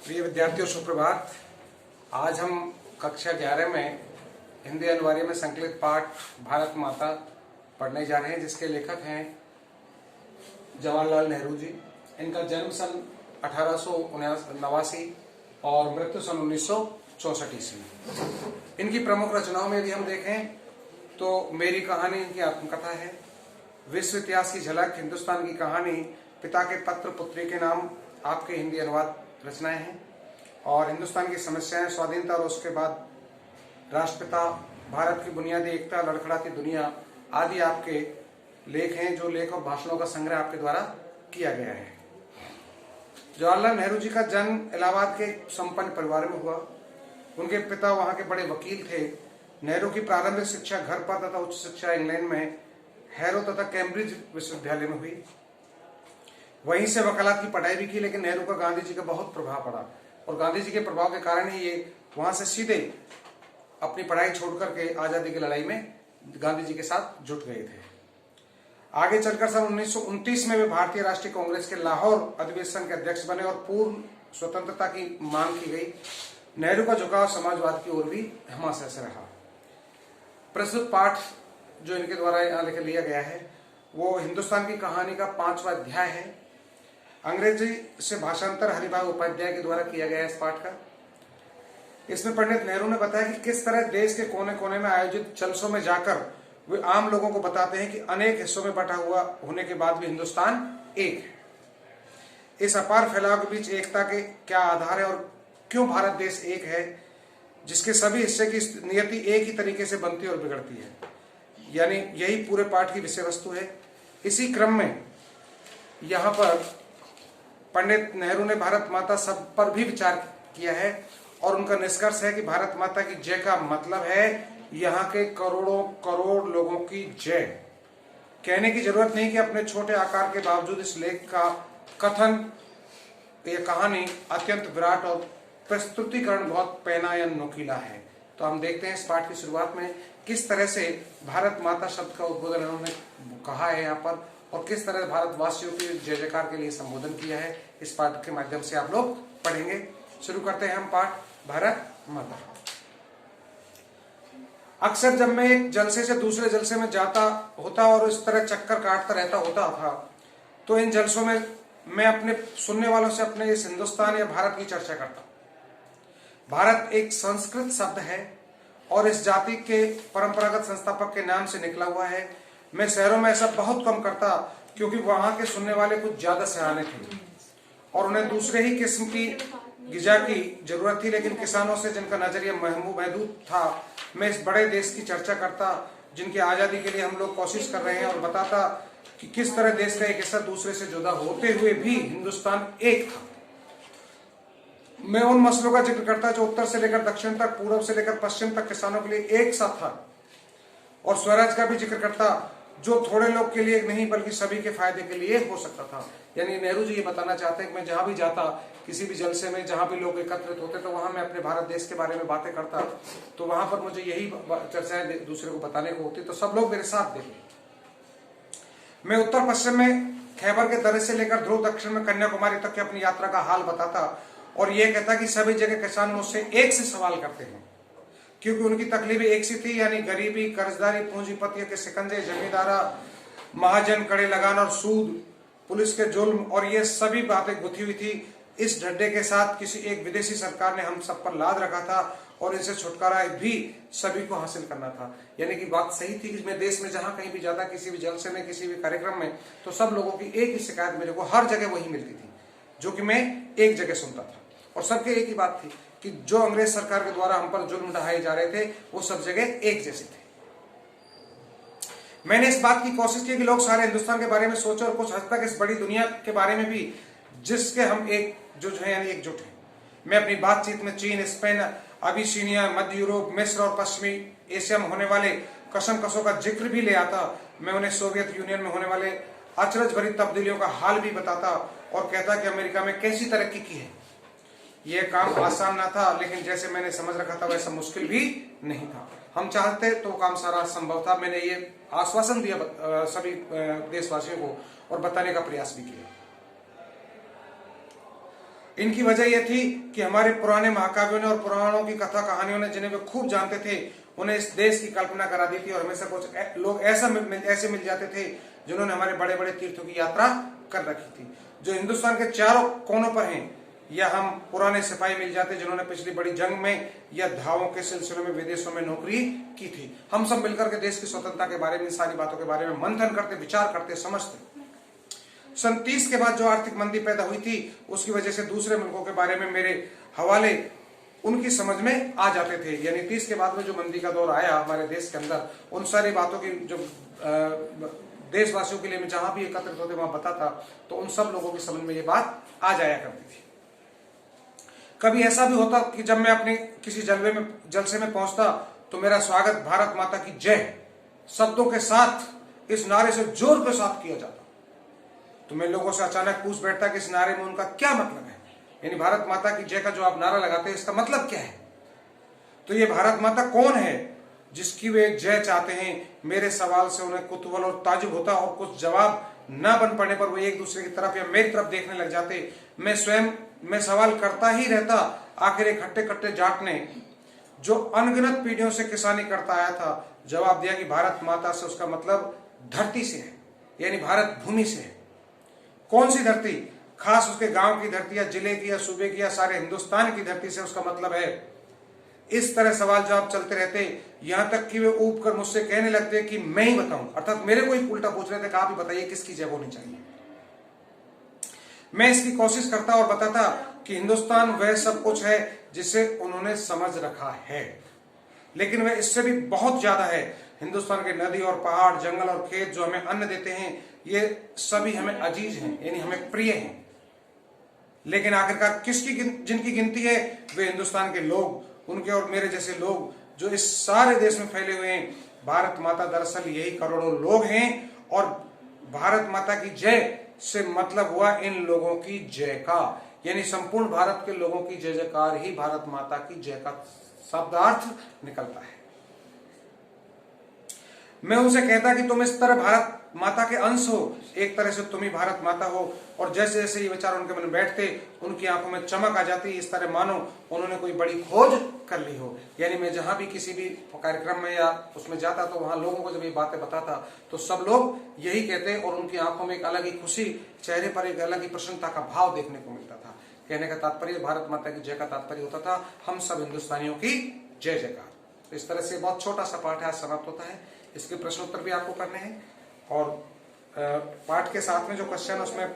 प्रिय विद्यार्थियों, सुप्रभात। आज हम कक्षा 11 में हिंदी अनिवार्य में संकलित पाठ भारत माता पढ़ने जा रहे हैं, जिसके लेखक हैं जवाहरलाल नेहरू जी। इनका जन्म सन 1889 और मृत्यु सन 1964 ईस्वी। इनकी प्रमुख रचनाओं में यदि हम देखें तो मेरी कहानी इनकी आत्मकथा है, विश्व इतिहास की झलक, हिंदुस्तान की कहानी, पिता के पत्र पुत्री के नाम आपके हिंदी अनुवाद रचनाएं हैं, और हिंदुस्तान की समस्याएं, स्वाधीनता और उसके बाद राष्ट्रपिता, भारत की बुनियादी एकता, लड़खड़ाती दुनिया आदि आपके लेख हैं, जो लेख और भाषणों का संग्रह आपके द्वारा किया गया है। जवाहरलाल नेहरू जी का जन्म इलाहाबाद के संपन्न परिवार में हुआ। उनके पिता वहां के बड़े वकील थे। नेहरू की प्रारंभिक शिक्षा घर पर तथा उच्च शिक्षा इंग्लैंड में हैरो तथा कैम्ब्रिज विश्वविद्यालय में हुई। वहीं से वकालत की पढ़ाई भी की, लेकिन नेहरू का गांधी जी का बहुत प्रभाव पड़ा और गांधी जी के प्रभाव के कारण ही ये वहां से सीधे अपनी पढ़ाई छोड़ करके आजादी की लड़ाई में गांधी जी के साथ जुट गए थे। आगे चलकर सन 1929 में वे भारतीय राष्ट्रीय कांग्रेस के लाहौर अधिवेशन के अध्यक्ष बने और पूर्ण स्वतंत्रता की मांग की गई। नेहरू का झुकाव समाजवाद की ओर भी हमेशा से रहा। प्रस्तुत पाठ जो इनके द्वारा यहाँ लिख लिया गया है वो हिंदुस्तान की कहानी का 5वां अध्याय है। अंग्रेजी से भाषांतर हरिभाई उपाध्याय के द्वारा किया गया है इस पाठ का। इसमें पंडित नेहरू ने बताया कि किस तरह देश के कोने कोने में आयोजित जलसों में जाकर वे आम लोगों को बताते हैं कि अनेक हिस्सों में बटा हुआ होने के बाद भी हिंदुस्तान एक है। इस अपार फैलाव के बीच एकता के क्या आधार है और क्यों भारत देश एक है, जिसके सभी हिस्से की नियति एक ही तरीके से बनती और बिगड़ती है। यानी यही पूरे पाठ की विषय वस्तु है। इसी क्रम में यहाँ पर पंडित नेहरू ने भारत माता शब्द पर भी विचार किया है और उनका निष्कर्ष है कि भारत माता की जय का मतलब है यहाँ के करोड़ों करोड़ लोगों की जय। कहने की जरूरत नहीं कि अपने छोटे आकार के बावजूद इस लेख का कथन, यह कहानी अत्यंत विराट और प्रस्तुतिकरण बहुत पैनायन नुकीला है। तो हम देखते हैं इस पाठ की शुरुआत में किस तरह से भारत माता शब्द का उद्बोधन उन्होंने कहा है यहाँ पर और किस तरह भारतवासियों की जय जयकार के लिए संबोधन किया है। इस पाठ के माध्यम से आप लोग पढ़ेंगे। शुरू करते हैं हम पाठ भारत माता। अक्सर जब मैं एक जलसे से दूसरे जलसे में जाता होता और इस तरह चक्कर काटता रहता होता था, तो इन जलसों में मैं अपने सुनने वालों से अपने इस हिंदुस्तान या भारत की चर्चा करता। भारत एक संस्कृत शब्द है और इस जाति के परंपरागत संस्थापक के नाम से निकला हुआ है। मैं शहरों में ऐसा बहुत कम करता क्योंकि वहां के सुनने वाले कुछ ज्यादा सयाने थे और उन्हें दूसरे ही किस्म की गिजा की जरूरत थी, लेकिन किसानों से जिनका नजरिया महदूद था, मैं इस बड़े देश की चर्चा करता जिनकी आजादी के लिए हम लोग कोशिश कर रहे हैं और बताता कि किस तरह देश का एक हिस्सा दूसरे से जुदा होते हुए भी हिंदुस्तान एक था। मैं उन मसलों का जिक्र करता जो उत्तर से लेकर दक्षिण तक, पूर्व से लेकर पश्चिम तक किसानों के लिए एक सा था, और स्वराज का भी जिक्र करता जो थोड़े लोग के लिए नहीं बल्कि सभी के फायदे के लिए हो सकता था। यानी नेहरू जी ये बताना चाहते हैं कि मैं जहां भी जाता, किसी भी जलसे में जहां भी लोग एकत्रित होते, तो वहां मैं अपने भारत देश के बारे में बातें करता, तो वहां पर मुझे यही चर्चाएं दूसरे को बताने को होती, तो सब लोग मेरे साथ देखें। मैं उत्तर पश्चिम में खैबर के दर्रे से लेकर ध्रुव दक्षिण में कन्याकुमारी तक की अपनी यात्रा का हाल बताता और ये कहता कि सभी जगह किसान मुझसे एक से सवाल करते हैं, क्योंकि उनकी तकलीफें एक सी थी, यानी गरीबी, कर्जदारी, पूंजीपतियों के शिकंजे, जमींदारा, महाजन, कड़े लगान और सूद, पुलिस के जुल्म, और ये सभी बातें गुथी हुई थी। इस ढड्डे के साथ किसी एक विदेशी सरकार ने हम सब पर लाद रखा था और इनसे छुटकारा भी सभी को हासिल करना था। यानी कि बात सही थी कि मैं देश में जहां कहीं भी जाता, किसी भी जलसे में, किसी भी कार्यक्रम में, तो सब लोगों की एक ही शिकायत मेरे को हर जगह वही मिलती थी, जो कि मैं एक जगह सुनता था, और सबके एक ही बात थी कि जो अंग्रेज सरकार के द्वारा हम पर जुल्म ढाए जा रहे थे वो सब जगह एक जैसे थे। मैंने इस बात की कोशिश की कि लोग सारे हिंदुस्तान के बारे में सोचें और कुछ हद तक इस बड़ी दुनिया के बारे में भी, जिसके हम एक जो है यानी एकजुट हैं। मैं अपनी बातचीत में चीन, स्पेन, अबिसीनिया, मध्य यूरोप, मिस्र और पश्चिमी एशिया में होने वाले कशमकशों का जिक्र भी ले आता। मैं उन्हें सोवियत यूनियन में होने वाले अचरज भरी तब्दीलियों का हाल भी बताता और कहता कि अमेरिका में कैसी तरक्की की है। यह काम आसान ना था, लेकिन जैसे मैंने समझ रखा था वैसा मुश्किल भी नहीं था। हम चाहते तो काम सारा संभव था। मैंने ये आश्वासन दिया सभी देशवासियों को और बताने का प्रयास भी किया। इनकी वजह यह थी कि हमारे पुराने महाकाव्यों ने और पुराणों की कथा कहानियों ने, जिन्हें वे खूब जानते थे, उन्हें इस देश की कल्पना करा दी थी। और हमेशा कुछ लोग ऐसे मिल जाते थे जिन्होंने हमारे बड़े बड़े तीर्थों की यात्रा कर रखी थी, जो हिंदुस्तान के चारों कोनों पर हैं। या हम पुराने सिपाही मिल जाते जिन्होंने पिछली बड़ी जंग में या धावों के सिलसिले में विदेशों में नौकरी की थी। हम सब मिलकर के देश की स्वतंत्रता के बारे में, सारी बातों के बारे में मंथन करते, विचार करते, समझते। सन 30 के बाद जो आर्थिक मंदी पैदा हुई थी, उसकी वजह से दूसरे मुल्कों के बारे में मेरे हवाले उनकी समझ में आ जाते थे। यानी 30 के बाद में जो मंदी का दौर आया हमारे देश के अंदर, उन सारी बातों की जो देशवासियों के लिए मैं जहां भी एकत्रित होते वहां बताता, तो उन सब लोगों की समझ में ये बात आ जाया करती थी। कभी ऐसा भी होता कि जब मैं अपने किसी जलसे में पहुंचता, तो मेरा स्वागत भारत माता की जय शब्दों के साथ, इस नारे से जोर के साथ किया जाता। तो मैं लोगों से अचानक पूछ बैठता कि इस नारे में उनका क्या मतलब है। यानी भारत माता की जय का जो आप नारा लगाते हैं, इसका मतलब क्या है। तो ये भारत माता कौन है जिसकी वे जय चाहते हैं। मेरे सवाल से उन्हें कुतूहल और ताजुब होता, और कुछ जवाब न बन पड़ने पर वो एक दूसरे की तरफ या मेरी तरफ देखने लग जाते। मैं स्वयं सवाल करता ही रहता। आखिर एक हट्टे कट्टे जाट ने, जो अनगिनत पीढ़ियों से किसानी करता आया था, जवाब दिया कि भारत माता से उसका मतलब धरती से है, यानी भारत भूमि से है। कौन सी धरती? खास उसके गांव की धरती या जिले की या सूबे की या सारे हिंदुस्तान की धरती से उसका मतलब है। इस तरह सवाल जवाब चलते रहते, यहां तक कि वे ऊब कर मुझसे कहने लगते कि मैं ही बताऊं, अर्थात मेरे को ही उल्टा पूछ रहे थे कि आप ही बताइए किसकी जय होनी चाहिए। मैं इसकी कोशिश करता और बताता कि हिंदुस्तान वह सब कुछ है जिसे उन्होंने समझ रखा है, लेकिन वह इससे भी बहुत ज्यादा है। हिंदुस्तान के नदी और पहाड़, जंगल और खेत जो हमें अन्न देते हैं, ये सभी हमें अजीज हैं, यानी हमें प्रिय हैं। लेकिन आखिरकार जिनकी गिनती है, वे हिंदुस्तान के लोग, उनके और मेरे जैसे लोग जो इस सारे देश में फैले हुए हैं। भारत माता दरअसल यही करोड़ों लोग हैं, और भारत माता की जय से मतलब हुआ इन लोगों की जय का, यानी संपूर्ण भारत के लोगों की जय जयकार ही भारत माता की जय का शब्दार्थ निकलता है। मैं उनसे कहता कि तुम इस तरह भारत माता के अंश हो, एक तरह से तुम ही भारत माता हो। और जैसे जैसे ये विचार उनके मन में बैठते, उनकी आंखों में चमक आ जाती, इस तरह मानो उन्होंने कोई बड़ी खोज कर ली हो। यानी मैं जहां भी किसी भी कार्यक्रम में या उसमें जाता, तो वहां लोगों को जब ये बातें बताता, तो सब लोग यही कहते, और उनकी आंखों में एक अलग ही खुशी, चेहरे पर एक अलग ही प्रसन्नता का भाव देखने को मिलता था। कहने का तात्पर्य, भारत माता की जय का तात्पर्य होता था हम सब हिंदुस्तानियों की जय जयकार। तो इस तरह से बहुत छोटा सा पाठ आज समाप्त होता है। इसके प्रश्नोत्तर भी आपको करने हैं, और पाठ के साथ में जो क्वेश्चन, उसमें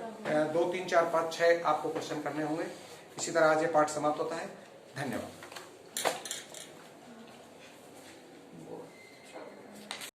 2, 3, 4, 5, 6 आपको क्वेश्चन करने होंगे। इसी तरह आज ये पाठ समाप्त होता है। धन्यवाद।